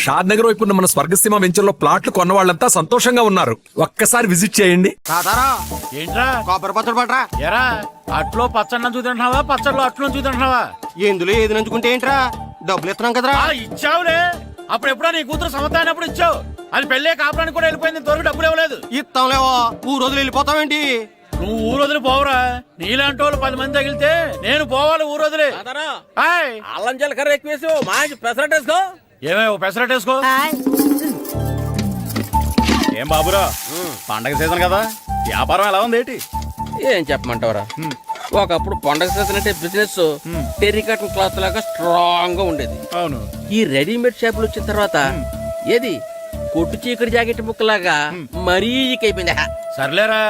షాద్ నగర్ వైపు ఉన్న మన స్వర్గసీమ వెంచర్లో ప్లాట్లు కొన్న వాళ్ళంతా సంతోషంగా ఉన్నారు. ఒక్కసారి విజిట్ చేయండి. ఏంట్రా కొబ్బరి పచ్చడి పట్రా. ఎరా అట్లో పచ్చడి చూద్దాంటున్నావా, పచ్చడిలో అట్లు చూద్దాంటున్నావా? ఎందులో ఏది నంచుకుంటే ఏంట్రా, డబ్బులు ఇస్తున్నాం కదరా. ఇచ్చావులే, అప్పుడు ఎప్పుడో నీ కూతురు సమత అయినప్పుడు ఇచ్చావు. అది పెళ్ళే కాపురానికి కూడా వెళ్ళిపోయింది, ఇంతవరకు డబ్బులు ఇవ్వలేదు. ఇస్తాంలేవో, ఊరు వదిలి వెళ్ళిపోతావేంటి? నువ్వు ఊరు వదిలి పోవురా. నీలాంటి వాళ్ళు 10 మంది తగిలితే నేను పోవాలి ఊరు వదిలి. అల్లం జీలకర్ర ఎక్కువేసి మంచి పెసరట్ వేసుకో. ఏమేమో పెసరట్ వేసుకో. ఏం బాబురా, పండగ సీజన్ కదా, వ్యాపారం ఎలా ఉంది ఏంటి? ఏం చెప్పమంటావరా, ఒకప్పుడు పండగ సీజన్ అంటే బిజినెస్ టెర్రికాటన్ క్లాత్ లాగా స్ట్రాంగ్ గా ఉండేది. అవును. ఈ రెడీమేడ్ షాపులు వచ్చిన తర్వాత ఏది కొట్టు చీకటి జాకెట్ ముక్కలాగా మరీ అయిపోయింది. సర్లేరా,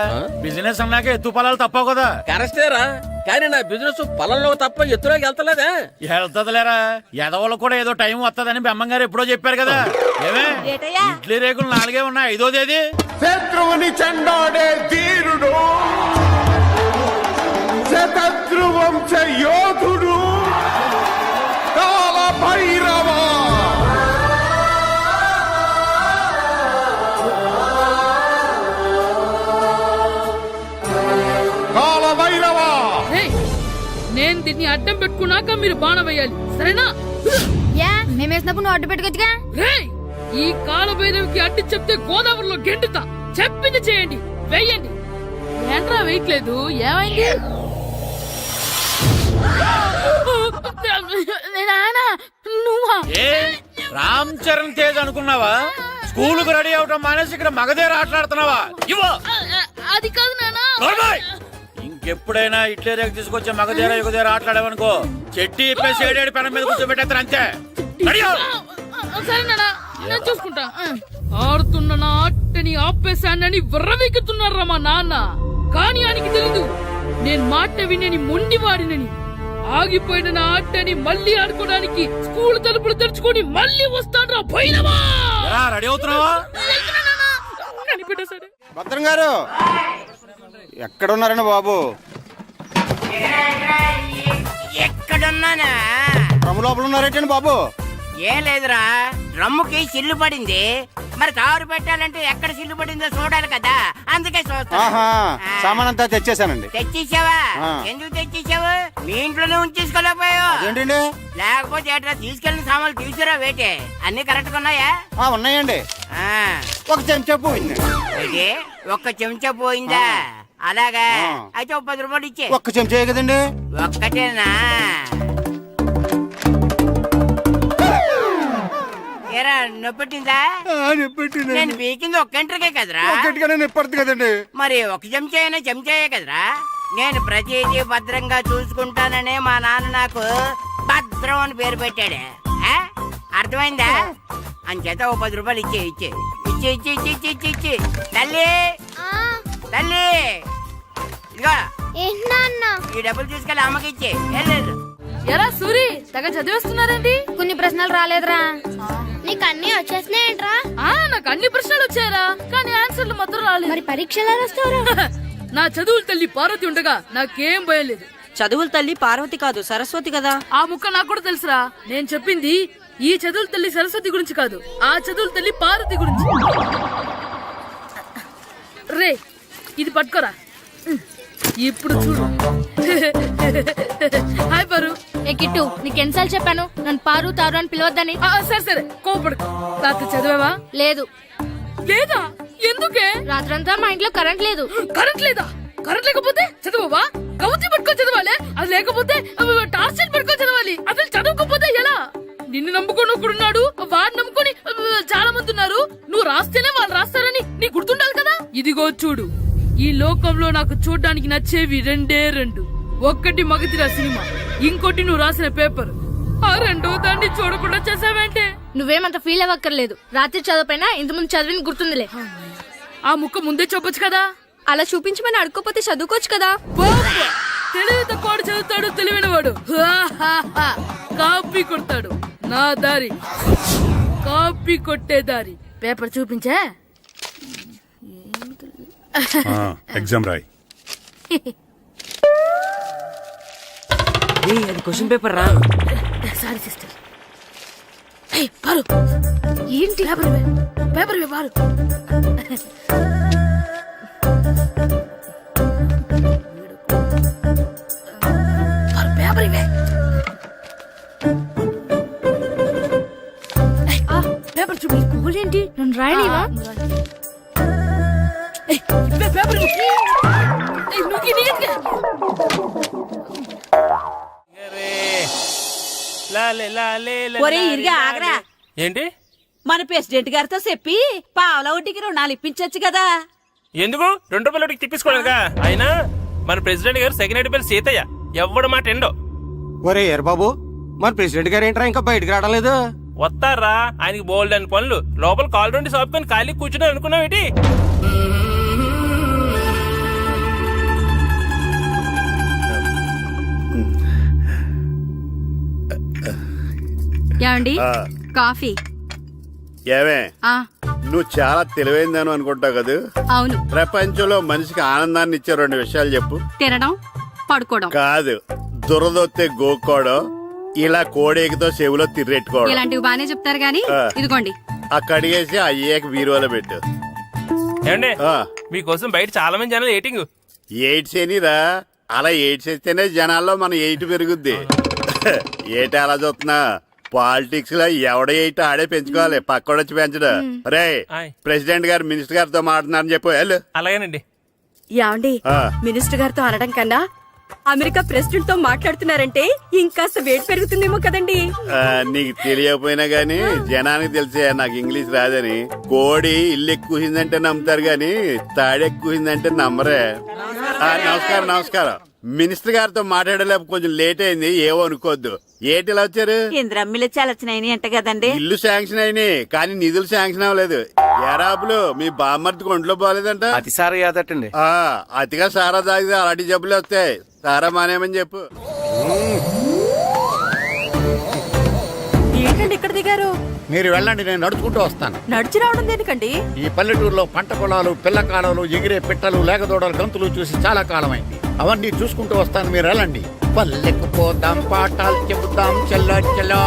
బిజినెస్ అన్నాక ఎత్తు పొలాలు తప్పవు కదా. కరెక్టేరా, కానీ నా బిజినెస్ పొలంలో తప్ప ఎత్తులోకి వెళ్తలేదా? వెళ్తదిలేరా, ఎదవలు కూడా ఏదో టైం వస్తుందని బెమ్మంగారు ఎప్పుడో చెప్పారు కదా. ఏమే ఇడ్లీ రేకులు 4 ఉన్నాయి, 5వ తేదీ. శత్రువుని చెండాడే ధీరుడు, శతద్రు వంశ యోధుడు కాల భైరవ. కాల భైరవ, నేను దీన్ని అడ్డం పెట్టుకున్నాక మీరు బాణ వేయాలి, సరేనా? మేమేసినప్పుడు నువ్వు అడ్డు పెట్టుకోవచ్చుగా. ఈ కాలభైరవికి అడ్డు చెప్తే గోదావరిలో గెంటుతా. చెప్పింది చేయండి, వెయ్యండి. ఏంట్రా వేయట్లేదు, ఏమైంది? నువ్వా? రామ్ చరణ్ తేజ్ అనుకున్నావా? స్కూలుకు రెడీ అవటం మానేసి ఇక్కడ మగధేర ఆటలాడుతున్నావా? ఇవ్వ. అది కాదు నానా. ఇంకెప్పుడైనా ఇట్లే రేపు తీసుకొచ్చే మగధేర యుగధేర ఆటలాడేవనుకో, చెట్టి ఇప్పేసి 7 పెనం మీద కూర్చోబెట్టేస్తారు అంతే. సరే నానా, నేను చూసుకుంటా. ఆడుతున్న నా ఆటని ఆపేశానని విర్రవీగుతున్నారా మా నాన్న. కానీ ఆయనకి తెలీదు నేను మాట వినని మొండివాడినని. ఆగిపోయిన నా ఆటని మళ్ళీ ఆడుకోవడానికి స్కూల్ తలుపులు తెరుచుకొని మళ్ళీ వస్తాడ్రా భైరవా. రెడీ అవుతున్నావా? కనిపెట్టేశాడు. భద్రం గారు ఎక్కడున్నారండి బాబు? ఎక్కడున్నానా? డ్రమ్ము లోపల ఉన్నారేంటండి బాబు? ఏం లేదురా, డ్రమ్ముకి సిల్లు పడింది. మరి కారు పెట్టాలంటే ఎక్కడ సిల్లు పడిందో చూడాలి కదా, అందుకే చూస్తా. సామాన్ అంతా తెచ్చేసానండి. తెచ్చేసావా? ఎందుకు తెచ్చేసావు? మీ ఇంట్లోనే ఉంచేసుకోలేకపోయావు ఏంటండి? లేకపోతే ఎట్లా తీసుకెళ్లిన సామాన్లు తీసుకురా వేటే. అన్ని కరెక్ట్ గా ఉన్నాయా? ఉన్నాయండి. ఒక చెంచా పోయింది. ఒక్క చెంచా పోయిందా? అలాగా, అయితే 10 రూపాయలు ఇచ్చే. ఒక్క చెంచా కదండి? ఒక్కటేనా? ఏరా నొప్పెట్టిందా? నేను పీకింది ఒక్క గంటకే కదరా. కదండి. మరి ఒక చెంచాయే కదరా. నేను ప్రతిదీ భద్రంగా చూసుకుంటాననే మా నాన్న నాకు భద్రం అని పేరు పెట్టాడు. అర్థమైందా? అంచేత 10 రూపాయలు ఇచ్చే. తల్లి తల్లి, ఇదిగో ఈ డబ్బులు తీసుకెళ్ళి అమ్మకి ఇచ్చే. ఎరా సూరి, తెగ చదివేస్తున్నారండి. కొన్ని ప్రశ్నలు రాలేదురా. నీకు అన్ని వచ్చేసినాయంట్రా? నాకు అన్ని ప్రశ్నలు వచ్చాయరా, కానీ ఆన్సర్లు మాత్రం రాలేదు. మరి పరీక్షలు రాస్తావురా? నా చదువుల తల్లి పార్వతి ఉండగా నాకేం భయం లేదు. చదువుల తల్లి పార్వతి కాదు, సరస్వతి కదా. ఆ ముక్క నాకు కూడా తెలుసురా. నేను చెప్పింది ఈ చదువుల తల్లి సరస్వతి గురించి కాదు, ఆ చదువుల తల్లి పార్వతి గురించి. రే, ఇది పట్టుకోరా. ఇప్పుడు చూడు. హాయ్ పారు. ఏ కిట్టు, నీకెన్నిసార్లు చెప్పాను నన్ను పారు తారు అని పిలవద్దని? సరే కోపడుకో. రాత్రి చదివావా? లేదు. లేదా? ఎందుకే? రాత్రంతా మా ఇంట్లో కరెంట్ లేదు. కరెంట్ లేదా? కరెంట్ లేకపోతే చదవవా? కవచి పట్టుకొని చదవాలి. అది లేకపోతే టార్చ్ పట్టుకొని చదవాలి. అసలు చదవకపోతే ఎలా? నిన్ను నమ్ముకొని ఒకడున్నాడు, వాడిని నమ్ముకొని చాలా మంది ఉన్నారు. నువ్వు రాస్తేనే వాళ్ళు రాస్తారని నీకు గుర్తుండాలి కదా. ఇదిగో చూడు, ఈ లోకంలో నాకు చూడ్డానికి నచ్చేవి 2. ఒక్కటి మగధిర సినిమా, ఇంకోటి నువ్వు రాసిన పేపర్. ఆ 2వ దాన్ని చూడకుండా చేసావేంటే? నువ్వేమంత ఫీల్ అవ్వక్కర్లేదు. రాత్రి చదవపోయినా ఇంతకుముందు చదివిన గుర్తుందిలే. ఆ ముక్క ముందే చెప్పొచ్చు కదా. అలా చూపించమని అడుక్కోపోతే చదువుకోవచ్చు కదా. తెలివి తక్కువ చదువుతాడు, తెలివైన వాడు కాపీ కొడతాడు. నా దారి కాపీ కొట్టే దారి. పేపర్ చూపించే. ఎగ్జామ్ రాయి. అది క్వశ్చన్ పేపర్ రా. Sorry sister. ఏయ్, పారు ఏంటి పేపర్ ఇవ్వు, పారు పారు, పేపర్ ఇవే పేపర్ చూపి. ఏంటి నన్ను రాయనివా? పేపర్ నువ్వు నీట్గా ఒరే ఇరిగా ఆగరా. ఏంటి మన ప్రెసిడెంట్ గారితో చెప్పి పావుల వడ్డీకి రుణాలు ఇప్పించొచ్చు కదా. ఎందుకు 2 రూపాయలకి తిప్పించుకోలేదుగా. అయినా మన ప్రెసిడెంట్ గారు సెకండ్ హెడ్ పేరు సీతయ్య, ఎవ్వడు మాట ఎండో. ఒరే ఎర్ బాబు, మన ప్రెసిడెంట్ గారు ఏంట్రా ఇంకా బయటకు రావడం లేదు? వస్తారా, ఆయనకి బోల్డ్ అని పనులు. లోపల కాల్ రెండు సాపుకొని ఖాళీ కూర్చుని అనుకున్నావు ఏంటి? ఏమండి కాఫీ? ఏమే ఆ నువ్వు చాలా తెలివైందని అనుకుంటావు కదా. అవును. ప్రపంచంలో మనిషికి ఆనందాన్ని ఇచ్చే 2 విషయాలు చెప్పు. తినడం, పడుకోవడం. కాదు, దురదొత్తే గోక్కోవడం, ఇలా కోడేకితో చెవులో తిర్రెట్టుకోవడం. ఇలాంటివి బానే చెప్తారు గానీ ఇదిగోండి. కడిగేసి అయ్యాక బీరువాలో పెట్టు. ఏమండి ఆ, మీకోసం బయట చాలా మంది జనాలు ఏటింగ్. ఎయిడ్స్ ఏనిరా, అలా ఎయిడ్స్ వేస్తేనే జనాల్లో మన ఎయిట్ పెరుగుద్ది. ఏటి అలా చూస్తున్నా? పాలిటిక్స్ లో ఎవడ ఎయిట్ ఆడే పెంచుకోవాలి, పక్కడొచ్చి పెంచడు. రే ఆయ్. ప్రెసిడెంట్ గారు మినిస్టర్ గారితో మాట్లాడుతున్నారని చెప్పు వెళ్ళు. అలాగేనండి. యాండి ఆ. మినిస్టర్ గారితో అనడం కన్నా అమెరికా ప్రెసిడెంట్ తో మాట్లాడుతున్నారంటే ఇంకాస్త వేడి పెరుగుతుందేమో కదండి. నీకు తెలియకపోయినా గానీ జనానికి తెలిసే నాకు ఇంగ్లీష్ రాదని. కోడి ఇల్లు ఎక్కువసిందంటే నమ్ముతారు గాని తాడెక్కువసిందంటే నమ్మరే. నమస్కారం నమస్కారం. మినిస్టర్ గారితో మాట్లాడలేక కొంచెం లేట్ అయింది, ఏమో అనుకోవద్దు. ఏటి ఇలా వచ్చారు? ఇంద్రమ్మిలు చాలా వచ్చినాయని అంట కదండి. ఇల్లు శాంక్షన్ అయినాయి కానీ నిధులు శాంక్షన్ అవ్వలేదు. ఎరాపులు మీ బామ్మర్తికి ఒంట్లో పోలేదంట. అతిసారి యాదటండి. అతిగా సారా తాగితే అలాంటి జబ్బులు వస్తాయి. సారా మానేమని చెప్పు. ఏంటండి ఇక్కడ దిగారు? మీరు వెళ్ళండి, నేను నడుచుకుంటూ వస్తాను. నడిచి రావడం దేనికండి? ఈ పల్లెటూరులో పంట పొలాలు, పిల్ల కాలాలు, ఎగిరే పిట్టలు, లేగదోడలు, గంతులు చూసి చాలా కాలమైంది. అవన్నీ చూసుకుంటూ వస్తాను, మీరు వెళ్ళండి. పల్లెకు పోదాం, పాఠాలు చెబుతాం, చెల్లో చెల్లో.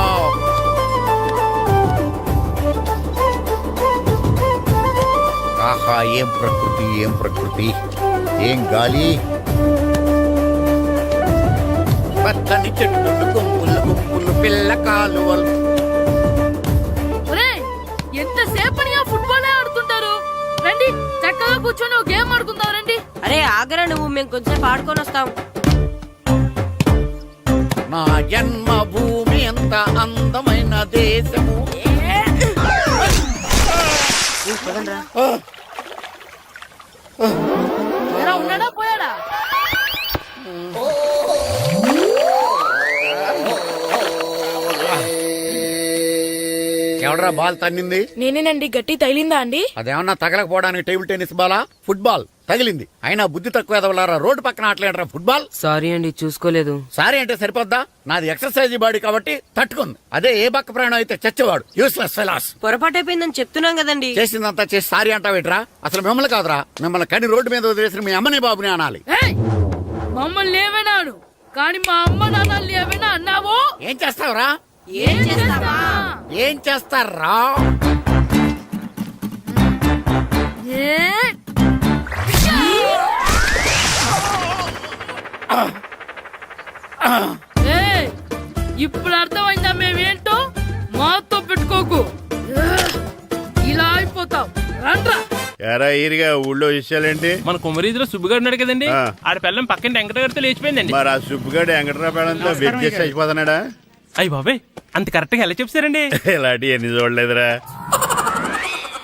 ఆహా, ఏం ప్రకృతి, ఏం ప్రకృతి, ఏం గాలి. పచ్చని చెట్లు, గుంపులు గుంపులు, పిల్ల కాలువలు. ఎంతసేపని ఆ ఫుట్బాల్ ఆడుతుంటారు. రండి చక్కగా కూర్చొని ఒక గేమ్ ఆడుకుందాం రండి. అరే ఆగరా నువ్వు, మేము కొంచెం ఆడుకొని వస్తాం. నా జన్మ భూమి ఎంత అందమైన దేశము. ఎలా ఉన్నాడా పోయాడా? ఎవడరా బాల్ తన్నింది? నేనేనండి. గట్టి తగిలిందా అండి? అదేమన్నా తగలకపోవడానికి టేబుల్ టెన్నిస్ బాలా, ఫుట్బాల్ తగిలింది. అయినా బుద్ధి తక్కువ ఎదవలారా, రోడ్డు పక్కన ఆటలేడరా ఫుట్బాల్. సారీ అండి, చూసుకోలేదు. సారీ అంటే సరిపోద్దా? నాది ఎక్సర్సైజ్ బాడీ కాబట్టి తట్టుకుంది. అదే ఏ బక్క ప్రాణం అయితే చచ్చేవాడు. Useless fellas. పొరపాటు అయిపోయిందని చెప్తున్నాం కదండి. చేసిందంతా చేసి సారీ అంటావేట్రా? అసలు మిమ్మల్ని కాదురా, మిమ్మల్ని కని రోడ్డు మీద వదిలేసిన మీ అమ్మని బాబుని అనాలి. ఏయ్! మమ్మల్ని ఏమైనాడు కానీ మా అమ్మ నాన్నల్ని ఏమైనా అన్నావో? ఏం చేస్తావురా? ఏం చేస్తావా? ఏం చేస్తారా? ఇప్పుడు అర్థమైందా మేమేంటో? మాతో పెట్టుకోకు, ఇలా అయిపోతావు. రండ్రా. ఎరా ఈరిగా ఊళ్ళో విషయాలేంటి? మన కుమరీధిలో సుబ్బుగాడు ఉన్నాడు కదండి, ఆ. ఆడ పిల్లం పక్కన వెంకటగారితో లేచిపోయిందండి. మరి ఆ సుబ్బుగాడు వెంకటరాపేడంతో వెజ్జెస్ అయిపోతున్నాడా? అయ్యి బాబాయ్, అంత కరెక్ట్ గా ఎలా చెప్తారండి? ఇలాంటి ఎన్ని చూడలేదురా.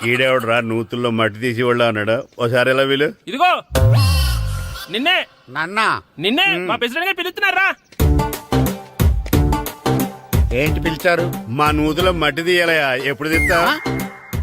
ఈడేవడరా నూతుల్లో మట్టి తీసి వాళ్ళు అన్నాడు. ఓసారి ఎలా వీలు? ఇదిగో నిన్నే నాన్న నిన్నే మా ప్రెసిడెంట్ గారు పిలుస్తున్నారా? ఏంటి పిలిచారు? మా నూతులో మట్టి తీయాలయా, ఎప్పుడు తీస్తా?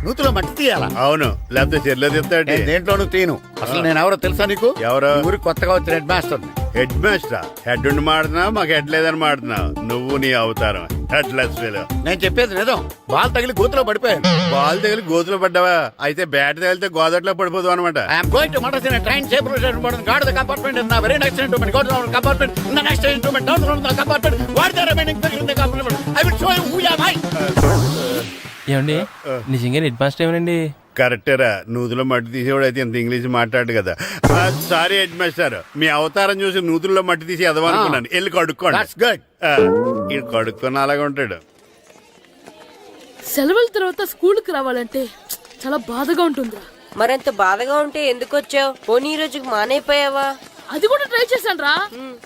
నూతిలో మట్టి తీయాలా? అవును, లేకపోతే చెల్లె తిస్తాడు. నేను దేంట్లోనూ తీను. అసలు నేను ఎవరో తెలుసా నీకు? ఎవరు? ఈ ఊరికి కొత్తగా వచ్చిన head master. Head master. Head ఉండి మాడుతున్నావు, మాకు హెడ్ లేదని మాడుతున్నావు. నువ్వు నీ అవతారం హెడ్ లెస్ ఫెలో. నేను చెప్పేది నిజం. బాల్ తగిలి గోతులో పడిపోయాను. బాల్ తగిలి గోతులో పడ్డావా? అయితే బ్యాట్ తగిలితే గోదట్లో పడిపోదు అనమాట. ఐఎమ్ గోయింగ్ టు మడసిన train safe got the compartment in the very next instrument go down compartment in the next instrument down from the compartment what the remaining thing in the compartment I will show you who you are. ఏమండి నిజంగా head master ఏమనండి? కరెక్టేరా, నూతులో మట్టి తీసేవాడు అయితే ఇంత English మాట్లాడు కదా. Sorry head master, మీ అవతారం చూసి నూతుల్లో మట్టి తీసి ఎదవనుకున్నాను. వెళ్ళి కడుక్కోండి. That's good. ఇది కడుక్కొని అలాగే ఉంటాడు. సెలవుల తర్వాత స్కూల్కి రావాలంటే చాలా బాధగా ఉంటుందిరా. మరంత బాధగా ఉంటే ఎందుకు వచ్చావు? పోనీ ఈ రోజుకి మానైపోయావా? అది కూడా ట్రై చేశాను రా,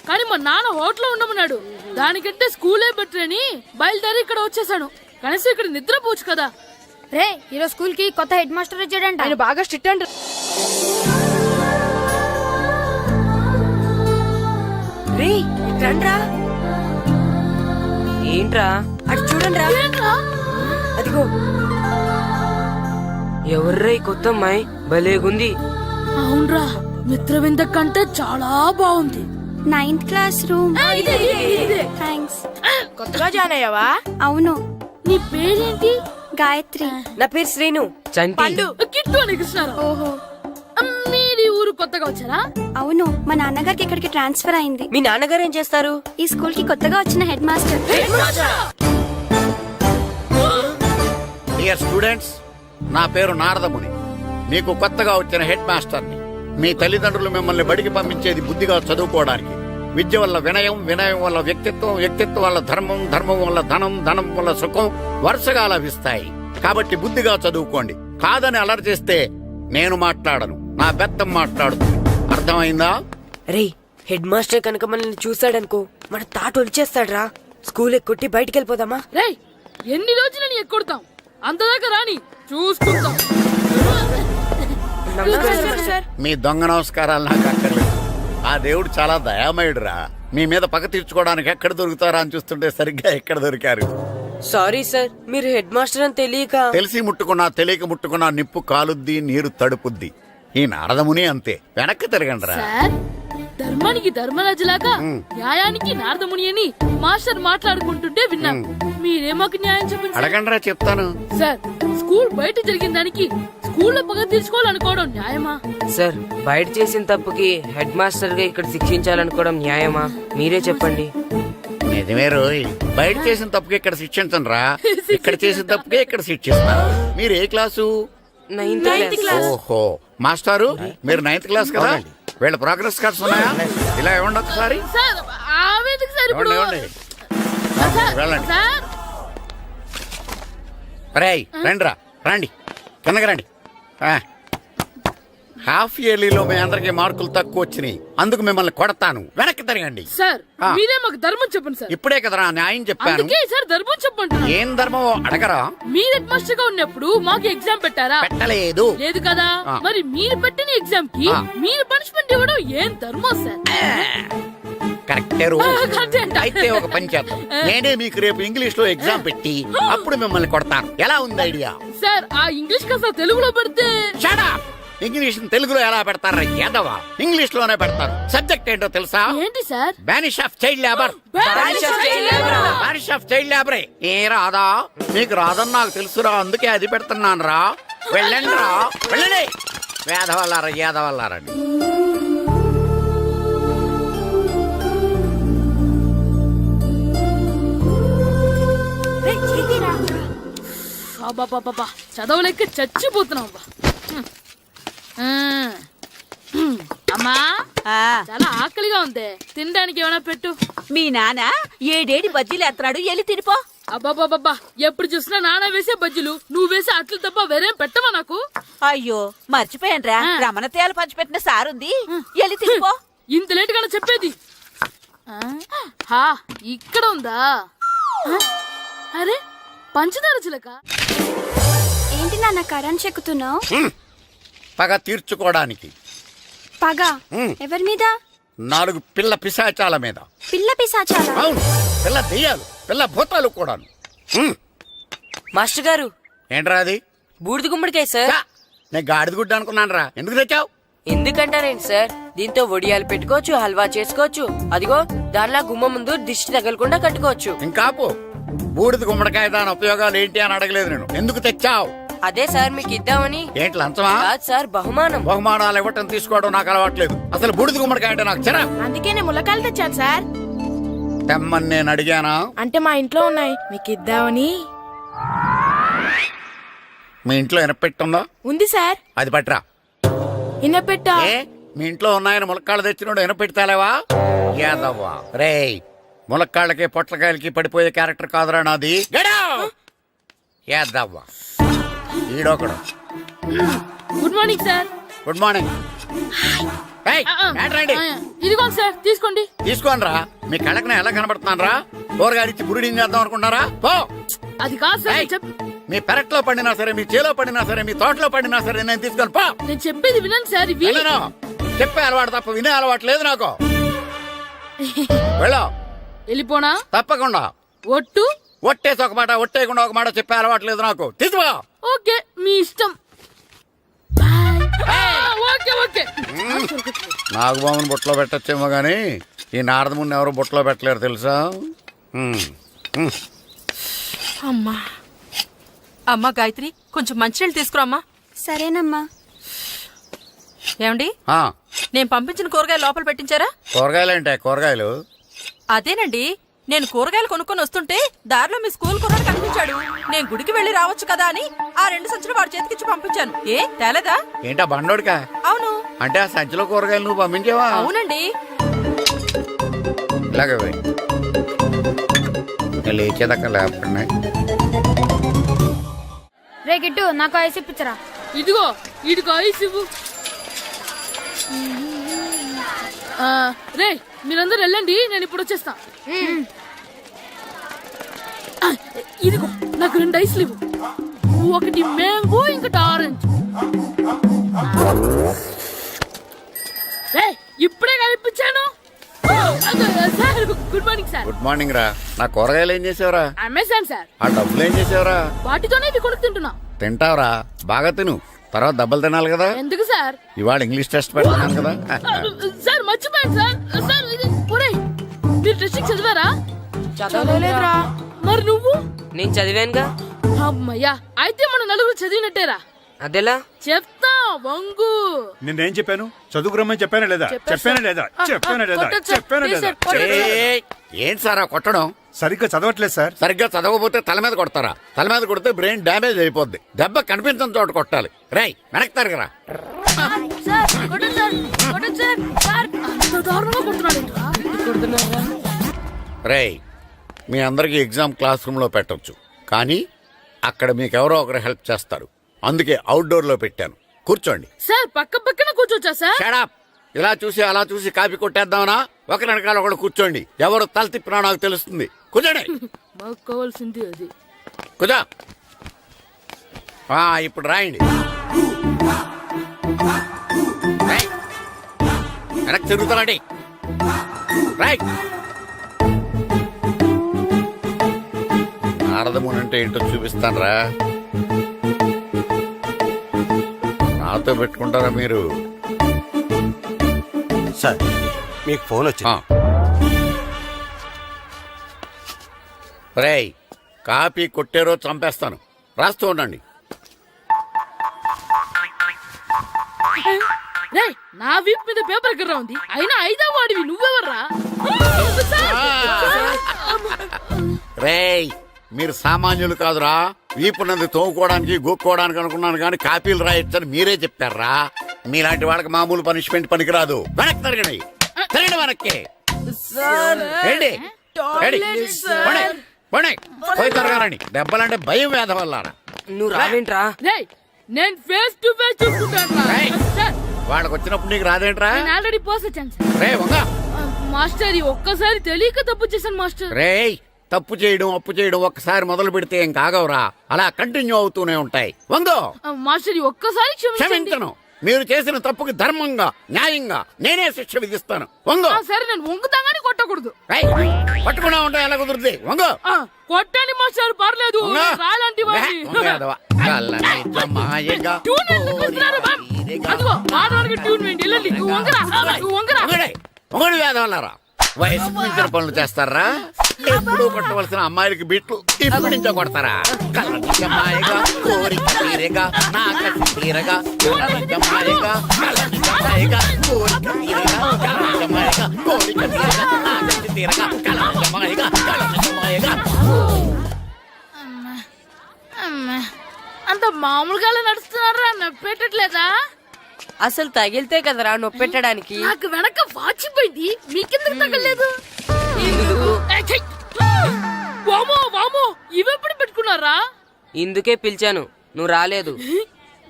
కానీ మా నాన్న హోటల్లో ఉండమన్నాడు. దానికంటే స్కూలే బెటర్ అని బయలుదేరి ఇక్కడ వచ్చేసాను. కనీసం ఇక్కడ నిద్రపోవచ్చు కదా. రే ఈరోజు స్కూల్ కి కొత్త హెడ్ మాస్టర్ వచ్చాడంట. ఆయన బాగా స్ట్రిక్ట్ అంట. రే రండ్రా. ఏంట్రా అటు చూడండి రా. అదిగో ఎవర్రా ఈ కొత్త అమ్మాయి? భలేగుంది. అవునరా, మిత్రవింద కంటే చాలా బాగుంది. 9th class room. థ్యాంక్స్. కొత్తగా జాయిన్ అయ్యావా? అవును. నీ పేరేంటి? గాయత్రి. నా పేరు శ్రీను. పండు. కిట్టు అని కృష్ణారావు. ఓహో. మీరు ఈ ఊరు కొత్తగా వచ్చారా? అవును, మా నాన్నగారికి ఇక్కడికి ట్రాన్స్ఫర్ అయింది. మీ నాన్నగారు ఏం చేస్తారు? ఈ స్కూల్ కి కొత్తగా వచ్చిన హెడ్ మాస్టర్. డియర్ స్టూడెంట్స్, నా పేరు నారదముని. మీకు కొత్తగా వచ్చిన హెడ్ మాస్టర్ని. మీ తల్లిదండ్రులు మిమ్మల్ని బడికి పంపించేది బుద్ధిగా చదువుకోవడానికి. విద్య వల్ల వినయం, వినయం వల్ల వ్యక్తిత్వం, వ్యక్తిత్వం వల్ల ధర్మం, ధర్మం వల్ల ధనం, ధనం వల్ల సుఖం వరుసగా లభిస్తాయి. కాబట్టి బుద్ధిగా చదువుకోండి. కాదని అలర్ చేస్తే నేను మాట్లాడను, నా బెత్తం మాట్లాడుతుంది. అర్థమైందా? రే హెడ్ మాస్టర్ కనుక మనల్ని చూసాడనుకో మన తాట ఒలిచేస్తాడ్రా. స్కూల్ ఎక్కొట్టి బయటికి వెళ్ళిపోదామా? రేయ్, ఎన్ని రోజులని ఎక్కొడతాం? అంతదాకా రాని చూసుకుంటాం. మీ దొంగ నమస్కారాలు నాకు అక్కర్లేదు. ఆ దేవుడు చాలా దయామయుడురా. మీ మీద పగ తీర్చుకోవడానికి ఎక్కడ దొరుకుతారా అని చూస్తుంటే సరిగ్గా ఎక్కడ దొరికారు. సారీ సార్, మీరు హెడ్ మాస్టర్ అని తెలియక. తెలిసి ముట్టుకున్నా తెలియక ముట్టుకున్నా నిప్పు కాలుద్ది, నీరు తడుపుద్ది. ఈ నారదముని అంతే. వెనక్కి తిరగండిరా. సార్, ధర్మానికి ధర్మరాజులాగా న్యాయానికి నారదముని అని మాస్టర్ మాట్లాడుకుంటుంటే విన్నాం. మీరే మాకు న్యాయం చెప్పండి. అడగండిరా, చెప్తాను. సార్, స్కూల్ బయట జరిగిన దానికి స్కూల్లో పగ తీర్చుకోవాలనుకోవడం న్యాయమా? సార్, బయట చేసిన తప్పుకి హెడ్ మాస్టర్ గా ఇక్కడ శిక్షించాలనుకోవడం న్యాయమా? మీరే చెప్పండి. నిజమే రోయ్, బయట చేసిన తప్పుకి ఇక్కడ శిక్షించను రా. ఇక్కడ చేసిన తప్పుకే ఇక్కడ శిక్షిస్తాను. మీరు ఏ క్లాసు? 9th class. ఓహో, మాస్టారు మీరు 9th క్లాస్ కదా? వీళ్ళ ప్రోగ్రెస్ కార్డ్స్ ఉన్నాయా? ఇలా ఇవ్వండి ఒకసారి. సార్, ఆవేదకు సార్ ఇప్పుడు. ఇవ్వండి. వెళ్ళండి. సార్, రేయ్ రండిరా, రండి కిందకి రండి. హాఫ్ ఇయర్లీలో మీ అందరికి మార్కులు తక్కువ వచ్చినాయి, అందుకు మిమ్మల్ని కొడతాను. వెనక్కి తిరగండి. సార్ మీరే మాకు ధర్మం చెప్పండి సార్. ఇప్పుడే కదరా న్యాయం చెప్పాను. అందుకే సార్ ధర్మం చెప్పండి. ఏం ధర్మమో అడగరా? మీరు హెడ్ మాస్టర్ గా ఉన్నప్పుడు మాకు ఎగ్జామ్ పెట్టారా? పెట్టలేదు. లేదు కదా. మరి మీరు పెట్టిన ఎగ్జామ్ కి మీరు పనిష్మెంట్ ఇవ్వడం ఏం ధర్మం సార్? కరెక్టే రో. అయితే ఒక పని చేద్దాం, నేనే మీకు రేపు ఇంగ్లీష్ లో ఎగ్జామ్ పెట్టి అప్పుడు మిమ్మల్ని కొడతాను. ఎలా ఉంది ఐడియా? సార్, ఆ ఇంగ్లీష్ కాస్త తెలుగులో పెడితే. Shut up! ఇంగ్లీష్ తెలుగులో ఎలా పెడతారా యాదవా? ఇంగ్లీష్ లోనే పెడతారు. సబ్జెక్ట్ ఏంటో తెలుసా? ఏంటి sir? Banish of child labour. Banish of child లేబరే. ఏ రాదా? మీకు రాదని నాకు తెలుసురా, అందుకే అది పెడుతున్నాను రా. వెళ్ళండి రా, వెళ్ళండి. వేదవల్లారా, యాదవల్లారండి. అబ్బా, చదవలేక చచ్చిపోతున్నాం. అమ్మా, చాలా ఆకలిగా ఉంది, తినడానికి ఏమైనా పెట్టు. మీ నాన్న ఏడేడి బజ్జీలు ఎత్తాడు, ఎల్లి తినిపో. అబ్బాబాబా, ఎప్పుడు చూసినా నాన్న వేసే బజ్జీలు, నువ్వు వేసే అట్లు తప్ప వేరేం పెట్టవా నాకు? అయ్యో మర్చిపోయానురా, రమణ తేలు పంచిపెట్టిన సారుంది, ఎల్లి తినిపో. ఇంత లేట్ గా చెప్పేది. ఇక్కడ ఉందా? అరే, పంచదార చిలక. ఏంటి నాన్న కరెంట్ చెక్కుతున్నావు? పగ తీర్చుకోవడానికి. పగ ఎవరి మీద? 4 పిల్ల పిశాచాల మీద. పిల్ల పిశాచాలా? అవును, పిల్ల దెయ్యాలు, పిల్ల భూతాలు కూడాను. మాస్టర్ గారు, ఏంట్రా అది? బూడిద గుమ్మడికాయ సార్. ఛా, నేను గాడిద గుడ్డ అనుకున్నాను రా. ఎందుకు తెచ్చావు? ఎందుకంటారేంటి సార్, దీంతో వడియాలు పెట్టుకోవచ్చు, హల్వా చేసుకోవచ్చు. అదిగో దానిలా గుమ్మ ముందు దిష్టి తగలకుండా కట్టుకోవచ్చు. ఇంకాపు బూడిద గుమ్మడికాయ దాని ఉపయోగాలు ఏంటి అని అడగలేదు నేను. ఎందుకు తెచ్చావు? అదే సార్ మీకు ఇద్దామని. ఏంటి లంచమా? కాదు సార్, బహుమానం. బహుమానాలు ఇవ్వటం తీసుకోవడం నాకు అలవాట్లేదు. అసలు బూడిద గుమ్మడికాయ అంటే నాకు చిరా. అందుకే నేను ములకాయలు తెచ్చాను సార్. తెమ్మని నేను అడిగానా? అంటే మా ఇంట్లో ఉన్నాయి, మీకు ఇద్దామని. మీ ఇంట్లో ఎనపెట్టుందా? ఉంది సార్. అది పట్రా. ఇన్నపెట్టా. ఏ మీ ఇంట్లో ఉన్నాయని ములక్కాళ్ళు తెచ్చినోడు ఎనపెడతాలేవా? యాదవ్వా రేయ్, ములక్కాళ్ళకి పొట్లకాయలకి పడిపోయే క్యారెక్టర్ కాదురా నాది. యాదవ్వా ఈడొకడు. Good morning sir. Good morning. ఏయ్, ఏంట్రాండి? ఇదిగోండి సార్, తీసుకోండి. తీసుకోనరా. మీ కళ్ళకి నేను ఎలా కనబడుతున్నాను రా? కూరగాయలిచ్చి పురిడింగ్ చేద్దాం అనుకుంటారా? పో. అది కాదు సార్. ఏయ్, మీ పెరట్లో పండినా సరే, మీ చేలో పండినా సరే, మీ తోటలో పండినా సరే నేను తీసుకొని పో. నేను చెప్పేది వినండి సార్. ఇవి వెళ్ళను. చెప్పే అలవాటు తప్ప వినే అలవాటు లేదు నాకు. వెళ్ళో. వెళ్ళిపోనా? తప్పకుండా. ఒట్టు. ఒట్టేసి ఒక మాట, ఒట్టేయకుండా ఒక మాట చెప్పే అలవాటు లేదు నాకు. తీసుకో. ఓకే, మీ ఇష్టం. Okay okay. నాగబాబుని బుట్టలో పెట్టచ్చేమో గాని ఈ నారదముని ఎవరు బుట్టలో పెట్టలేరు తెలుసా? అమ్మా. అమ్మా గాయత్రి, కొంచెం మంచినీళ్ళు తీసుకురామ్మా. సరేనమ్మా. ఏమండి, ఆ, నేను పంపించిన కూరగాయలు లోపల పెట్టించారా? కూరగాయలేంటే కూరగాయలు? అదేనండి, నేను కూరగాయలు కొనుక్కొని వస్తుంటే దారిలో మీ స్కూల్ కుర్రాడు కనిపించాడు. నేను గుడికి వెళ్లి రావచ్చు కదా అని ఆ 2 సంచులు వాడి చేతికిచ్చి పంపించాను. ఏ తేలేదా? ఏంటా బండోడికా? అవును. అంటే ఆ సంచిలో కూరగాయలు నువ్వు పంపించావా? అవునండి. ఇలాగే పోయి లేచేదాకా లేపండి. రే గిట్టు, నాకు ఐస్ ఇప్పించరా. ఇదిగో ఇదిగో ఐస్ ఇవ్వు. రే మీరందరూ వెళ్ళండి, నేను ఇప్పుడు వచ్చేస్తా. ఇదిగో నాకు 2 ఐస్లు ఇవ్వు. ఒకటి మ్యాంగో, ఇంకటి ఆరెంజ్. ఇప్పుడే కనిపించాను. Sir good morning sir. Good morning రా. నా కూరగాయలు ఏం చేసావురా? Amazon sir. ఆ డబ్బులు ఏం చేసావురా? వాటితోనే ఇవి కొనుక్కు తింటున్నా. తింటావురా, బాగా తిను. తర్వాత దెబ్బలు తినాలి కదా. ఎందుకు సార్? ఇవాళ ఇంగ్లీష్ టెస్ట్ పెడుతున్నాను కదా. సార్ మర్చిపోయాను సార్. సార్ ఇది ఒరేయ్, మీరు టెస్టింగ్ చదివారా? చదవలేదురా. మరి నువ్వు? నేను చదివానుగా. అమ్మయ్యా, అయితే మన నలుగురు చదివినట్టేరా. అదెలా? చెప్తా వంగు. నేనేం చెప్పాను? చదువుకురమ్మని చెప్పానా లేదా? చెప్పానా లేదా? చెప్పానా లేదా? చెప్పానా లేదా? ఏయ్, ఏంటి సార్ ఆ కొట్టడం? సరిగ్గా చదవట్లేదు సార్. సరిగ్గా చదవకపోతే తల మీద కొడతారా? తల మీద కొడితే బ్రెయిన్ డ్యామేజ్ అయిపోద్ది. దెబ్బ కనిపించిన చోట కొట్టాలి. రేయ్ వెనక్కి తరగరా. సార్ కొట్టండి సార్, కొట్టండి సార్. సార్ అంత దారుణంగా కొడుతున్నాడు. రేయ్, మీ అందరికి ఎగ్జామ్ క్లాస్ రూమ్ లో పెట్టొచ్చు, కానీ అక్కడ మీకు ఎవరో ఒకరు హెల్ప్ చేస్తారు. అందుకే అవుట్డోర్ లో పెట్టాను. కూర్చోండి. సార్ పక్క పక్కన కూర్చోచ్చా సార్? Shut up. ఇలా చూసి అలా చూసి కాపీ కొట్టేద్దామనా? ఒకరి వెనకాల ఒకడు కూర్చోండి. ఎవరు తల తిప్పినా నాకు తెలుస్తుంది. కూర్చోండి. మాకు కావాల్సింది అది. కూర్చో. ఇప్పుడు రాయండి. వెనక్కి తిరుగుతానండి. రైట్. నారదముని అంటే ఏంటో చూపిస్తాను రా. నాతో పెట్టుకుంటారా మీరు? సార్ మీకు ఫోన్ వచ్చింది. రేయ్, కాపీ కొట్టారో చంపేస్తాను. రాస్తూ ఉండండి. రేయ్, నా వీప్ మీద పేపర్ ఎక్కడ ఉంది? అయినా 5వ వాడివి నువ్వెవర్రా? రేయ్, మీరు సామాన్యులు కాదురా. వీపున్నది తోముకోవడానికి గోక్కోవడానికి అనుకున్నాను, కానీ కాపీలు రాయొచ్చని మీరే చెప్పారా? మీలాంటి వాళ్ళకి మామూలు పనిష్మెంట్ పనికిరాదు. వెనక్కి తిరగండి. తిరగండి వెనక్కి. ఏంటి? పోయి తిరగారండి. దెబ్బలంటే భయం వేద వల్ల. నువ్వు రావేంట్రా? రేయ్, నేను ఫేస్ టు ఫేస్ చూసుకుంటాను. వాళ్ళకి వచ్చినప్పుడు నీకు రాదేంట్రా? నేను ఆల్రెడీ పోస్ వచ్చాను సార్. రే వంగా. మాస్టర్ ఈ ఒక్కసారి తెలియక తప్పు చేశాను మాస్టర్. రేయ్, తప్పు చేయడం అప్పు చేయడం ఒక్కసారి మొదలు పెడితే ఏం కాగవరా. అలా కంటిన్యూ అవుతూనే ఉంటాయి. వందో. మాస్టర్ ఈ ఒక్కసారి క్షమించండి. క్షమించను. మీరు చేసిన తప్పుకి ధర్మంగా న్యాయంగా నేనే శిక్ష విధిస్తాను. వంగు. సరే నేను వంగుతాగాని కొట్టకూడదు. ఏయ్, పట్టుకున్నా ఉంటా ఎలా కుదురుద్ది? వంగు. కొట్టండి మాస్టర్ పర్లేదు. వంగు. రాలాంటి వాడిని. వంగు యాదవ. కళ్ళని జమాయగా ట్యూన్ ఎందుకు ఇస్తున్నారు, బాబ్? అదిగో ఆడవాళ్ళకి ట్యూన్ వేయండి. వెళ్ళండి. నువ్వు వంగరా, నువ్వు వంగరా. వంగడి వేదవల్లారా, వయసు మించిన పనులు చేస్తారా? ఎప్పుడు కొట్టవలసిన అమ్మాయిలకి బిట్లు ఇప్పటి నుంచో కొడతారా? కళ్ళని జమాయగా కోరిక తీరగా నా కసి తీరగా కళ్ళని జమాయగా కళ్ళని జమాయగా కోరిక తీరగా కళ్ళని జమాయగా కోరిక తీరగా నా కసి తీరగా కళ్ళని జమాయగా కళ్ళని జమాయగా. అంత మామూలుగా నడుస్తున్నారా? నొప్పెట్టట్లేదా? అసలు తగిలితే కదరా నొప్పెట్టడానికి. నాకు వెనక వాచిపోయింది, మీకెందుకు తగలేదు? వామో వామో, ఇవెప్పుడు పెట్టుకున్నారా? ఇందుకే పిలిచాను, నువ్వు రాలేదు.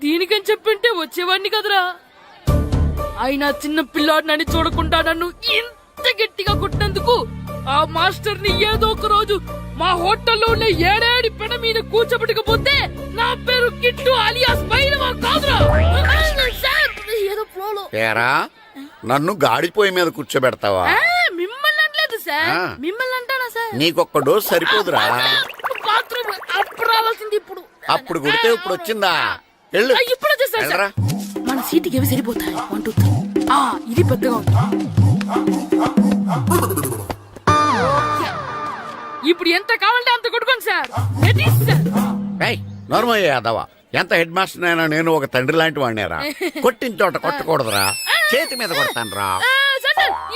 దీనికని చెప్పింటే వచ్చేవాడిని కదరా. అయినా చిన్న పిల్లాడినని చూడకుండా నన్ను ఇంత గట్టిగా కొట్టినందుకు ఆ మాస్టర్ ని ఏదో ఒక రోజు మా హోటల్లో ఉన్న ఏడేడి పెన మీద కూర్చోబెట్టకపోతే నా పేరు కిట్టు అలియాస్ బైరవా కాదురా. ఏదో ఫ్లోలో. ఏరా, నన్ను గాడిపోయి మీద కూర్చోబెడతావా? మిమ్మల్ని అనలేదు సార్. మిమ్మల్ని అంటానా సార్? నీకొక్క డోస్ సరిపోదురా. బాత్రూమ్ అప్పుడు రావాల్సింది ఇప్పుడు. అప్పుడు కొడితే ఇప్పుడు వచ్చిందా? వెళ్ళు. ఇప్పుడు వచ్చేసారు సార్. వెళ్ళరా. మన సీటుకి ఏవి సరిపోతాయి? 1 2 3. ఇది పెద్దగా ఉంది. ఇప్పుడు ఎంత కావాలంటే అంత కొట్టుకోండి సార్. నోర్మయ్య యాదవ, ఎంత హెడ్ మాస్టర్ అయినా నేను ఒక తండ్రి లాంటి వాడినేరా. కొట్టిన చోట కొట్టకూడదురా, చేతి మీద కొడతాను రా.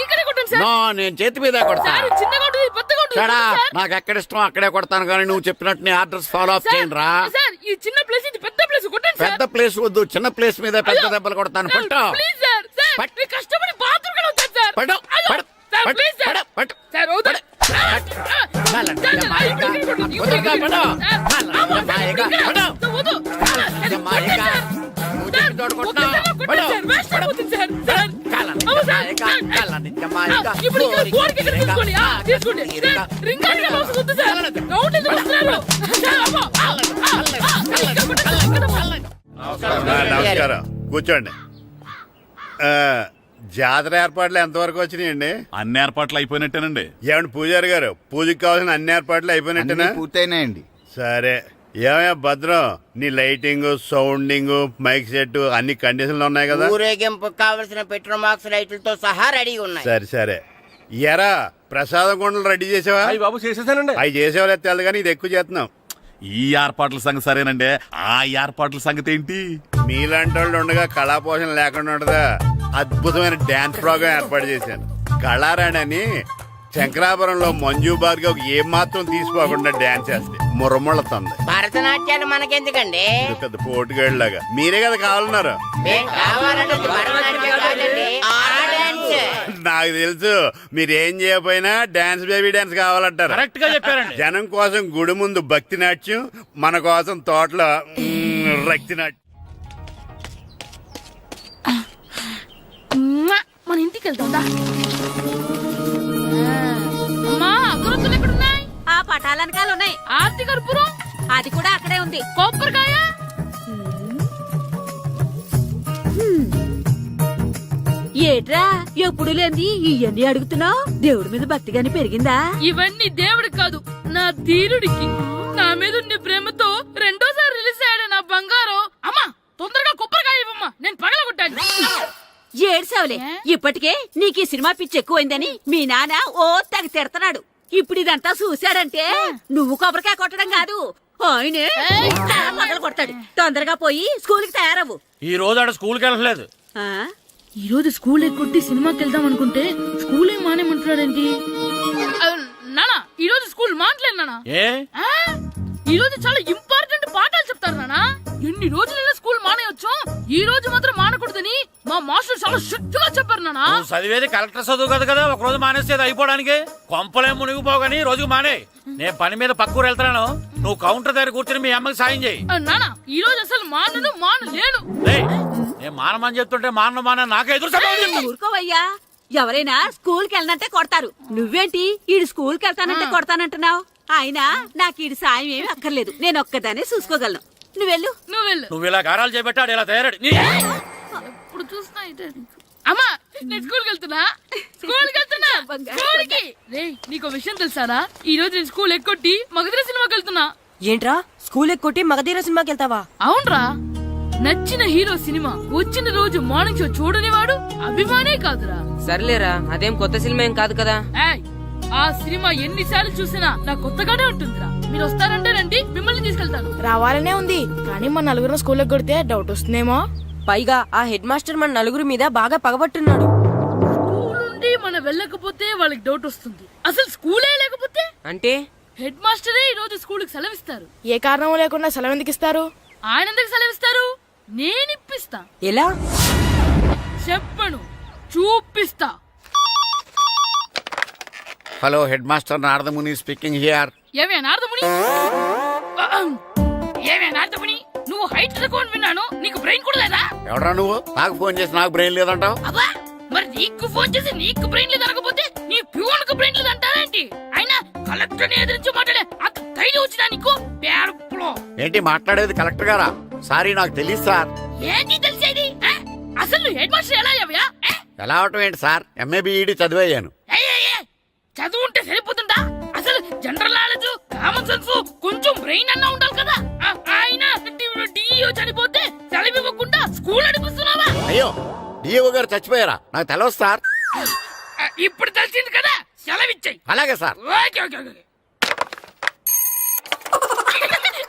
ఇక్కడే కొట్టండి సార్. నో, నేను చేతి మీద కొడతాను. చిన్నగా ఉంటుంది, పెద్దగా ఉంటుంది. సడా, నాకు ఎక్కడ ఇష్టం అక్కడే కొడతాను, కానీ నువ్వు చెప్పినట్టు నీ ఆర్డర్స్ ఫాలో అప్ చేయండి రా. సార్, ఈ చిన్న ప్లేస్, ఇది పెద్ద ప్లేస్, కొట్టండి సార్. పెద్ద ప్లేస్ వద్దు, చిన్న ప్లేస్ మీద పెద్ద దెబ్బలు కొడతాను. పట్టు. Please sir. సార్, మీరు కష్టపడి బాత్రూమ్ కూడా వచ్చారు సార్. పట్టు. పట్టు. సార్, పట్టు. Please sir. పట్టు. సార్, వద్దు. నమస్కారం, కూర్చోండి. జాతర ఏర్పాట్లు ఎంతవరకు వచ్చినాయండి? అన్ని ఏర్పాట్లు అయిపోయినట్టేనండి. ఏమండి పూజారి గారు, పూజకి కావాల్సిన అన్ని ఏర్పాట్లు అయిపోయినట్టేనా? పూర్తయినాయండి. సరే, ఏమయ్యా భద్రం, నీ లైటింగ్, సౌండింగ్, మైక్ సెట్ అన్ని కండిషన్లు ఉన్నాయి కదా? ఊరేగింపు కావలసిన పెట్రోల్ మార్క్స్ లైట్లతో సహా రెడీ ఉన్నాయి. సరే సరే. ఎరా, ప్రసాదం కొండలు రెడీ చేసావా? బాబు చేసేసానండి. అవి చేసేవాళ్ళు తెలదు కానీ ఇది ఎక్కువ చేస్తున్నాం. ఈ ఏర్పాట్ల సంగతి సరేనండి, ఆ ఏర్పాట్ల సంగతి ఏంటి? మీలాంటి వాళ్ళు ఉండగా కళాపోషణ లేకుండా ఉండదా? అద్భుతమైన డాన్స్ ప్రోగ్రామ్ ఏర్పాటు చేశాను. కళారాణి అని శంకరాపురంలో మంజు భార్గవ్ ఏం మాత్రం తీసుకోకుండా డాన్స్ చేస్తే మురముళ్ళతుంది. భరతనాట్యాలు మనకెందుకండి? పెద్ద పోటుగాళ్ళలాగా మీరే కదా కావాలన్నారు. మేం కావాలంటే భరతనాట్యం కాదండి, ఆ డాన్స్. నాకు తెలుసు, మీరేం చేయకపోయినా డాన్స్ బేబీ డాన్స్ కావాలంటారు. కరెక్ట్ గా చెప్పారండి. జనం కోసం గుడి ముందు భక్తి నాట్యం, మన కోసం తోటలో రక్తి నాట్యం. మన ఇంటికి వెళ్తుందా? అమ్మా, అగరొత్తులు ఎక్కడున్నాయి? ఆ పటాలనకాలు ఉన్నాయి. ఆర్తి కర్పూరం అది కూడా అక్కడే ఉంది. కొబ్బరికాయ ఏట్రా ఎప్పుడు లేని ఇవన్నీ అడుగుతున్నావు? దేవుడి మీద భక్తి గాని పెరిగిందా? ఇవన్నీ దేవుడికి కాదు, నా ధీరుడికి. నా మీద ఉండే ప్రేమతో రెండోసారి రిలీజ్ అయ్యాడు నా బంగారం. అమ్మా, తొందరగా కొబ్బరికాయ ఇవ్వమ్మా, నేను పగలగొట్టాను. ఏడ్సావులే, ఇప్పటికే నీకు ఈ సినిమా పిచ్చి ఎక్కువైందని మీ నాన్న ఓ తెగ తిడతాడు. ఇప్పుడు ఇదంతా చూశాడంటే నువ్వు కొబ్బరికాయ కొట్టడం కాదు, ఆయనే పగల కొడతాడు. తొందరగా పోయి స్కూల్ కి తయారవ్వు. ఈ రోజు ఆడ స్కూల్కి వెళ్ళలేదు. ఈ రోజు స్కూల్ ఎక్కొట్టి సినిమాకి వెళ్దాం అనుకుంటే స్కూల్ ఏం మానేమంటున్నాడేంటి? నానా, ఈ రోజు స్కూల్ మానట్లేదు నానా. ఏ ఈ రోజు చాలా ఇంపార్టెంట్ పాఠాలు చెప్తారు నానా. ఎన్ని రోజులైనా స్కూల్ మానేయొచ్చు, ఈ రోజు మాత్రం మానకూడదని మా మాస్టర్ చాలా స్ట్రిక్ట్ గా చెప్పారు నానా. నువ్వు చదివేది కలెక్టర్ చదువు కదా కదా, ఒక రోజు మానేసేది అయిపోవడానికి. కొంపలే మునిగిపోగాని రోజుకు మానే. నేను పని మీద పక్కూరు వెళ్తున్నాను, నువ్వు కౌంటర్ దగ్గర కూర్చొని మీ అమ్మకి సాయం చేయి. నానా, ఈ రోజు అసలు మానలేను. నేను మానమని చెప్తుంటే మాన నాకే ఎదురు. ఊరుకోవయ్యా, ఎవరైనా స్కూల్ కి వెళ్ళనంటే కొడతారు. నువ్వేంటి ఈడు స్కూల్ కి వెళ్తానంటే కొడతానంటున్నావు? అయినా నాకు ఈడు సాయం ఏమి అక్కర్లేదు, నేను ఒక్కదానే చూసుకోగలను. నువ్వెళ్ళు. నువ్వు ఇలా గారాలు చేపెట్టాడు ఇలా తయారాడు. ఎప్పుడు చూసినా ఇదే నీకు. అమ్మా నేను స్కూల్కి వెళ్తున్నా స్కూల్కి రే నీకు విషయం తెలుసారా? ఈ రోజు నేను స్కూల్ ఎక్కొట్టి మగధీర సినిమాకి వెళ్తున్నా. ఏంట్రా స్కూల్ ఎక్కొట్టి మగధీర సినిమాకి వెళ్తావా? అవునరా, నచ్చిన హీరో సినిమా వచ్చిన రోజు మార్నింగ్ షో చూడనివాడు అభిమానే కాదురా. సర్లేరా, అదేం కొత్త సినిమా ఏం కాదు కదా. ఏయ్, ఆ సినిమా ఎన్నిసార్లు చూసినా నా కొత్తగానే ఉంటుందిరా. మీరు వస్తారంటే రండి, మిమ్మల్ని తీసుకెళ్తాను. రావాలనే ఉంది, కానీ మన నలుగురు స్కూల్ కొడితే డౌట్ వస్తుందేమో. పైగా ఆ హెడ్ మాస్టర్ మన నలుగురి మీద బాగా పగబట్టున్నాడు. స్కూల్ నుండి మనం వెళ్ళకపోతే వాళ్ళకి డౌట్ వస్తుంది. అసలు స్కూలే లేకపోతే అంటే హెడ్ మాస్టరే ఈ రోజు స్కూల్ కి సెలవిస్తారు. ఏ కారణం లేకుండా సెలవు ఎందుకు ఇస్తారు? ఆయన ఎందుకు సెలవిస్తారు? నేను ఇప్పిస్తా. ఎలా చెప్పను, చూపిస్తా. Hello head master Naradamuni speaking here. ఏమే నారదముని, ఏమే నారదముని, నువ్వు హైట్ రికార్డ్ విన్నాను, నీకు బ్రెయిన్ కూడా లేదా? ఎవడరా నువ్వు? నాకు ఫోన్ చేసి నాకు బ్రెయిన్ లేదంటావు? అబ్బా, మరి నీకు ఫోన్ చేసి నీకు బ్రెయిన్ లేదనకపోతే నీ ప్యూన్ కు బ్రెయిన్ లేదంటారేంటి? అయినా కలెక్టర్ ని ఎదిరించి మాట్లాడే అంత ధైర్యం వచ్చినా నీకు? పేరులో ఏంటి మాట్లాడేది? కలెక్టర్ గారా? సారీ, నాకు తెలియదు సార్. ఏంటి తెలిసేది? అసలు నువ్వు హెడ్ మాస్టర్ ఎలా అయ్యావ్యా? ఎలా అవటం ఏంటి సార్? MA B Ed చదివయ్యాను. చదువు ఉంటే సరిపోతుందా? అసలు జనరల్ నాలెడ్జ్, కామన్ సెన్స్, కొంచెం బ్రెయిన్ అన్నా ఉండాలి కదా. ఆయన డిఇఓ చనిపోతే సెలవు ఇవ్వకుండా స్కూల్ నడిపిస్తున్నావా? అయ్యో, డిఓ గారు చచ్చిపోయారా? నాకు తెలియదు సార్. ఇప్పుడు తెలిసింది కదా, సెలవిచ్చాయి. అలాగే సార్.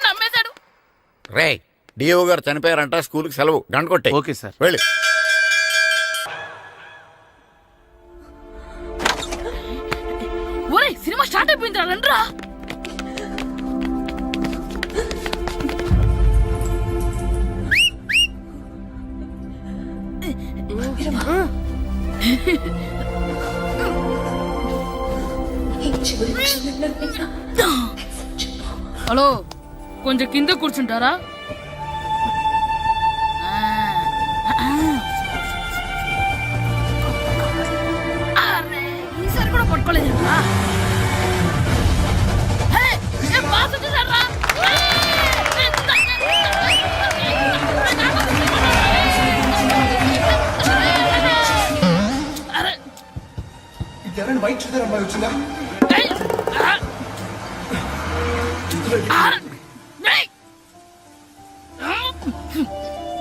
నమ్మేశాడు. రే, డిఓ గారు చనిపోయారంట, స్కూల్ కి సెలవు. గంట కొట్టే. Okay sir. వెళ్ళి. ఒరే, సినిమా స్టార్ట్ అయిపోయింది, రండ్రా. హలో, కొంచెం కింద కూర్చుంటారా? ఈసారి కూడా పట్టుకోలేదు. వైట్ చూద్దరు అమ్మాయి వచ్చిందా?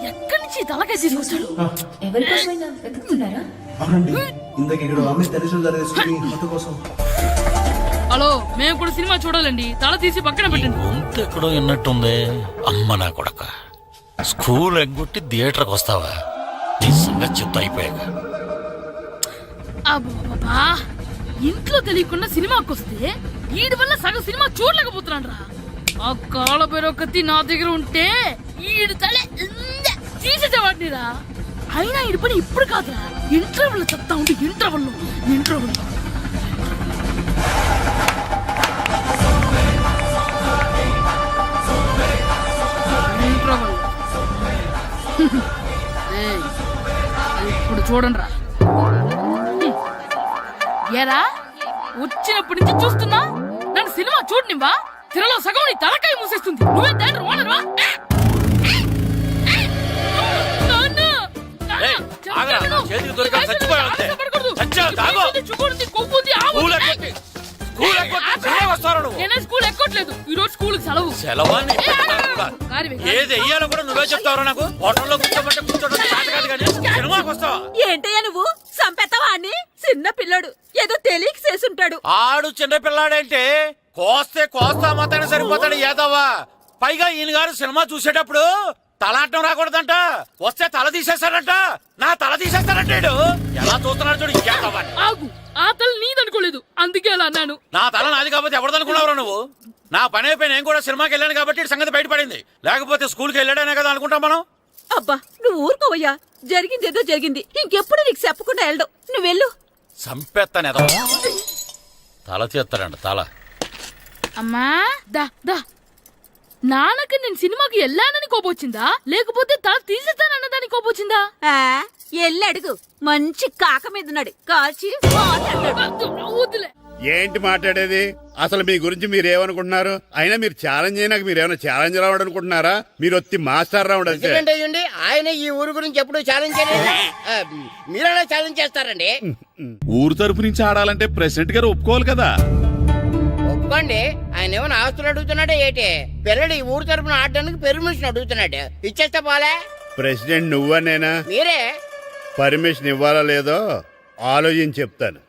ఎక్కడి నుంచి తలకాయ తీసుకొచ్చాడు? హలో, మేము కూడా సినిమా చూడాలండి. తల తీసి పక్కన పెట్టండి. గొంతు ఎక్కడో విన్నట్టుంది. అమ్మ నా కొడక, స్కూల్ ఎగ్గొట్టి థియేటర్కి వస్తావా? నీ సంగతి చెప్తా అయిపోయాక. అబ్బా, ఇంట్లో తెలియకుండా సినిమాకి వస్తే వీడి వల్ల సగం సినిమా చూడలేకపోతున్నాను రా. ఆ కాళ్ళ పేరొకటి నా దగ్గర ఉంటే ఈడు తలే తీసేసేవాడిని రా. అయినా ఈడి పని ఇప్పుడు కాదురా, ఇంటర్వెల్ చెప్తా ఉంటే ఇంటర్వెల్ ఇప్పుడు చూడండి రా. ఏరా, వచ్చినప్పటి నుంచి చూస్తున్నా, నన్ను సినిమా చూడనివ్వా? తిరలో సగం నీ తలకాయ మూసేస్తుంది. నువ్వే దాని ఓనర్వా? చేతికి దొరికా చచ్చిపోయావు అంతే. చచ్చావు, తాగు. నేనే స్కూల్ ఎక్కట్లేదు, ఈ రోజు స్కూల్ సెలవు. సెలవా? ఏది వెయ్యాలో కూడా నువ్వే చెప్తావరా? నాకు హోటల్లో కూర్చోబట్టే కూర్చోడం చేత కాదు, కానీ సినిమాకి వస్తావా? ఏంటయ్యా నువ్వు సంపెత్తవా అని? చిన్న పిల్లడు ఏదో తెలియక చేసుంటాడు. ఆడు చిన్న పిల్లాడంటే కోస్తే కోస్తా మాత్రమే సరిపోతాడు ఏదవ్వా. పైగా ఈయన గారు సినిమా చూసేటప్పుడు తలాటం రాకూడదంట, వస్తే తల తీసేస్తాడంట. నా తల తీసేస్తాడంటాడు. ఎలా చూస్తున్నాడు చూడు. ఆగు, ఆ తల నీదనుకోలేదు, అందుకే అలా అన్నాను. నా తల నాది కాబట్టి ఎవరిదనుకున్నావురా నువ్వు? నా పని అయిపోయి నేను కూడా సినిమాకి వెళ్ళాను కాబట్టి సంగతి బయటపడింది. లేకపోతే స్కూల్కి వెళ్ళాడనే కదా అనుకుంటాం మనం. అబ్బా, నువ్వు ఊరుకోవయ్యా. జరిగిందేదో జరిగింది, ఇంకెప్పుడు నీకు చెప్పకుండా వెళ్ళడు. నువ్వు వెళ్ళు. సంపెత్తనే తల తీస్తాడంట, తల. అమ్మా దా దా, నాన్నకి నేను సినిమాకి వెళ్ళానని కోపొచ్చిందా, లేకపోతే తల తీసేస్తానన్నదాని కోపొచ్చిందా? ఎల్లి అడుగు, మంచి కాక మీద ఉన్నాడు, కాల్చి వద్దులే. ఏంటి మాట్లాడేది? అసలు మీ గురించి మీరు ఏమనుకుంటున్నారు? అయినా మీరు ఛాలెంజ్ అయినాక మీరు ఏమైనా ఛాలెంజ్ రావడం అనుకుంటున్నారా? మీరు వచ్చి మాస్టర్ రావడం. ఆయన ఈ ఊరు గురించి ఎప్పుడు ఛాలెంజ్ చేయలేదు. మీరెలా ఛాలెంజ్ చేస్తారండి? ఊరు తరపు నుంచి ఆడాలంటే ప్రెసిడెంట్ గారు ఒప్పుకోవాలి కదా. ఒప్పుకోండి. ఆయన ఏమైనా ఆస్తులు అడుగుతున్నాడే ఏటి? పిల్లడు ఈ ఊరు తరపున ఆడడానికి పెర్మిషన్ అడుగుతున్నాడు. ఇచ్చేస్తే పోలే. ప్రెసిడెంట్ నువ్వా నేనా? మీరే. పర్మిషన్ ఇవ్వాలా లేదో ఆలోచించి చెప్తాను.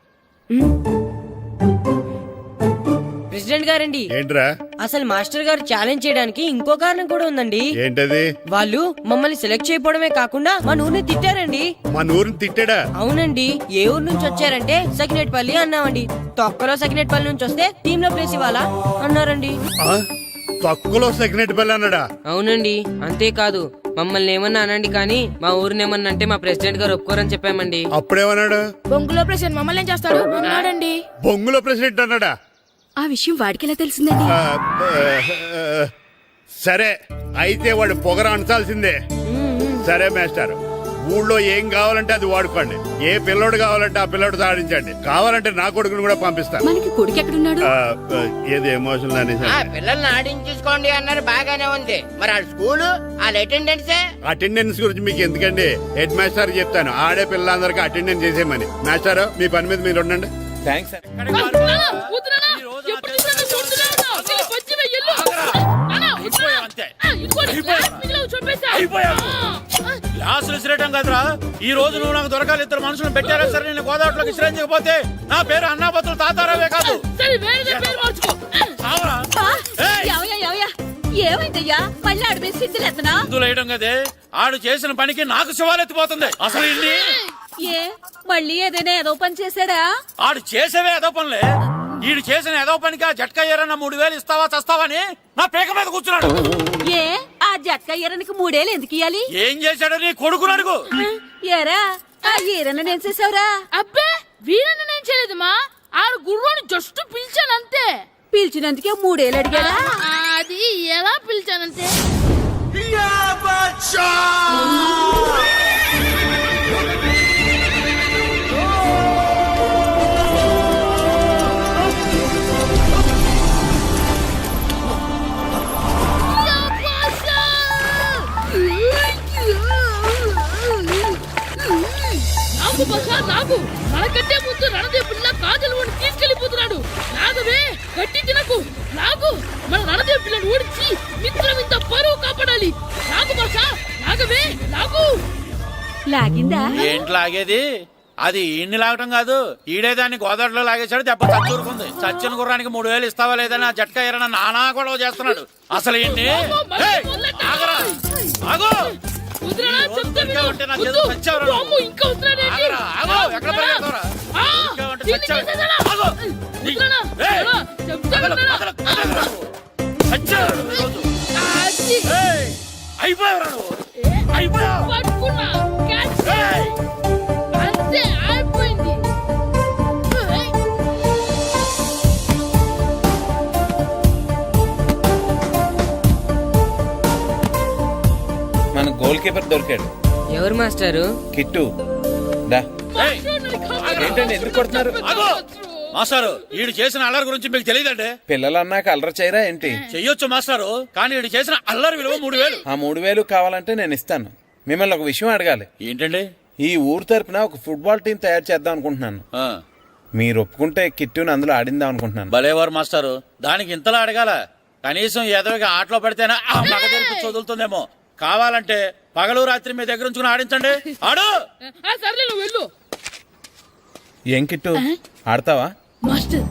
ప్రెసిడెంట్ గారండి, ఏంట్రా? అసలు మాస్టర్ గారు ఛాలెంజ్ చేయడానికి ఇంకో కారణం కూడా ఉందండి. ఏంటది? వాళ్ళు మమ్మల్ని సెలెక్ట్ చేయకపోవడమే కాకుండా మా ఊరిని తిట్టారండి. మన ఊరిని తిట్టాడా? అవునండి. ఏ ఊరు నుంచి వచ్చారంటే సకినేట్పల్లి అన్నామండి. తొక్కలో సకినేట్పల్లి నుంచి వస్తే టీమ్ లో ప్లేస్ ఇవ్వాలా అన్నారండి. తక్కువలో సెకండ్ బెల్ అన్నాడా? అవునండి. అంతేకాదు మమ్మల్ని ఏమన్నా అనండి కానీ మా ఊరిని ఏమన్నా అంటే మా ప్రెసిడెంట్ గారు ఒప్పుకోరని చెప్పామండి. అప్పుడేమన్నాడు? బొంగులో ప్రెసిడెంట్ మమ్మల్ని ఏం చేస్తాడు అన్నాడండి. బొంగులో ప్రెసిడెంట్ అన్నాడా? ఆ విషయం వాడికి ఎలా తెలిసిందండి? సరే అయితే వాడు పొగర అంచాల్సిందే. సరే మాస్టర్, ఊళ్ళో ఏం కావాలంటే అది వాడుకోండి. ఏ పిల్లోడు కావాలంటే ఆ పిల్లోడు సాధించండి. కావాలంటే నా కొడుకుని కూడా పంపిస్తాను. మనకి కొడుకు ఎక్కడున్నాడు? ఏది ఎమోషనల్ అనేసి పిల్లల్ని ఆడించేసుకోండి అన్నారు, బాగానే ఉంది. మరి వాళ్ళ స్కూలు వాళ్ళ అటెండెన్స్ గురించి మీకు ఎందుకండి? హెడ్ మాస్టర్ చెప్తాను. ఆడే పిల్లలందరికీ అటెండెన్స్ చేసేయమని. మాస్టర్ మీ పని మీద మీరు ఉండండి. థ్యాంక్స్. గ్లాసులు విసిరేయటం కదరా. ఈ రోజు నువ్వు నాకు దొరకాలి. ఇద్దరు మనుషులు పెట్టారా సరే, నేను గోదావరిలోకి విసిరించకపోతే నా పేరు అన్నాపతులు తాతారావే కాదు. ఏమైందయ్యా? మళ్ళీ ఆడిపై సిద్ధులేతనా వేయడం కదే. ఆడు చేసిన పనికి నాకు శివాలెత్తిపోతుంది. అసలు ఇన్ని ఏ మళ్ళీ ఏదైనా ఏదో పని చేశాడా? ఆడు చేసేవే ఏదో పనులే. ఈడు చేసిన ఏదో పనికి ఆ జట్కా ఏరన్నా 3000 ఇస్తావా చస్తావని నా పేక మీద కూర్చున్నాడు. ఏ ఆ జట్కా ఈరనికి 3 ఏళ్ళు ఎందుకు ఇయ్యాలి? ఏం చేశాడు నీ కొడుకుని అడుగు. ఏరా ఆ ఈరన్న నేను చేసావురా? అబ్బే వీరన్న నేను చేయలేదమ్మా. ఆడు గుర్రాన్ని జస్ట్ పిలిచానంతే. పిలిచినందుకే 3 ఏళ్ళు అడిగాడా? అది ఎలా పిలిచానంతే. నాకు మనకంటే ముందు రణదేవ్ పిల్ల కాజల్ ఓడి తీసుకెళ్లిపోతున్నాడు. నాగవే గట్టి తినకు. నాకు మన రణదేవ్ పిల్లని ఓడించి మిత్రం ఇంత పరువు కాపాడాలి. నాకు భాష నాగవే నాకు లాగిందా? ఏంటి లాగేది? అది ఈయన్ని లాగటం కాదు. ఈడే దాన్ని గోదావరిలో లాగేశాడు. దెబ్బ చచ్చూరుకుంది. చచ్చిన గుర్రానికి 3000 ఇస్తావా లేదని ఆ జట్కా ఏరన్నా నానా గొడవ చేస్తున్నాడు. అసలు ఈయన్ని మన గోల్ కీపర్ దొరికాడు. ఎవరు మాస్టారు? కిట్టు దా. ఏంటండి ఎందుకు కొడుతున్నారు? మాస్టారు ఈడు చేసిన అల్లరి గురించి మీకు తెలియదండి. పిల్లలు అన్నాక అల్లరి చేయరా ఏంటి? చెయ్యొచ్చు మాస్టారు, కానీ ఈడు చేసిన అల్లరి విలువ 3000. ఆ 3000 కావాలంటే నేను ఇస్తాను. మిమ్మల్ని ఒక విషయం అడగాలి. ఏంటండి? ఈ ఊరు తరపున ఒక ఫుట్బాల్ టీం తయారు చేద్దాం అనుకుంటున్నాను. మీరు ఒప్పుకుంటే కిట్టుని అందులో ఆడిందాం అనుకుంటున్నాను. భలేవారు మాస్టారు, దానికి ఇంతలా అడగాల? కనీసం ఏదోగా ఆటలో పడితేనే ఆ మగ తెరిపి చదువుతుందేమో. కావాలంటే పగలు రాత్రి మీ దగ్గర ఉంచుకుని ఆడించండి. ఆడు. ఏం కిట్టు ఆడతావా? మాస్టర్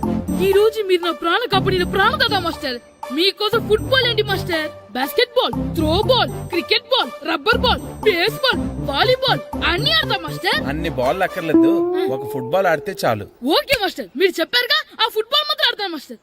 ఈ రోజు మీరు నా ప్రాణ కాపాడిన ప్రాణదాత మాస్టర్. మీకోసం ఫుట్బాల్ ఏంటి master, basket ball, throw ball, cricket ball, rubber ball, base ball, volleyball అన్ని ఆడతా మాస్టర్. అన్ని బాల్ అక్కర్లేదు, ఒక ఫుట్బాల్ ఆడితే చాలు. ఓకే మాస్టర్, మీరు చెప్పారుగా ఆ ఫుట్బాల్ మాత్రం ఆడతాను మాస్టర్.